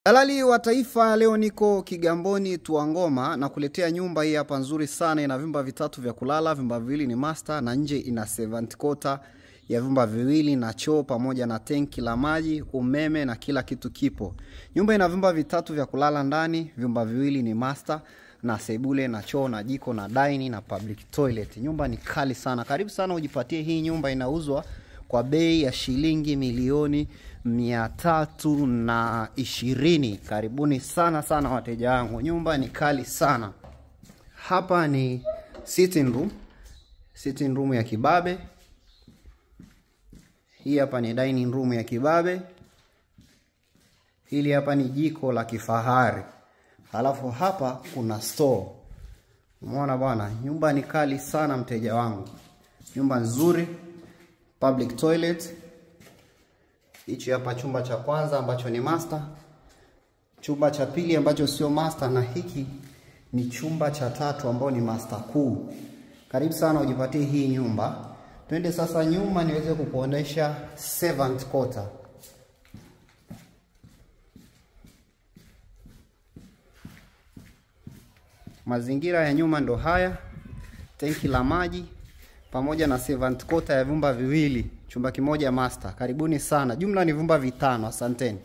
Dalali wa taifa, leo niko Kigamboni Tuangoma na kuletea nyumba hii hapa nzuri sana. Ina vyumba vitatu vya kulala, vyumba viwili ni master na nje ina servant quarter ya vyumba viwili na choo pamoja na tenki la maji, umeme na kila kitu kipo. Nyumba ina vyumba vitatu vya kulala ndani, vyumba viwili ni master na sebule na choo na jiko na dining na public toilet. Nyumba ni kali sana. Karibu sana ujipatie hii nyumba. Inauzwa kwa bei ya shilingi milioni 320. Karibuni sana wateja wangu. Nyumba ni kali sana. Hapa ni sitting room. Sitting room ya kibabe. Hii hapa ni dining room ya kibabe. Hili hapa ni jiko la kifahari. Halafu hapa kuna store. Umeona bwana, nyumba ni kali sana mteja wangu. Nyumba nzuri, public toilet. Hichi hapa chumba cha kwanza ambacho ni master. Chumba cha pili ambacho sio master, na hiki ni chumba cha tatu ambao ni master kuu. Karibu sana ujipatie hii nyumba. Twende sasa nyuma niweze kukuonesha servant quarter. Mazingira ya nyuma ndo haya. Tenki la maji pamoja na servant quarter ya vyumba viwili, chumba kimoja master. Karibuni sana. Jumla ni vyumba vitano. Asanteni.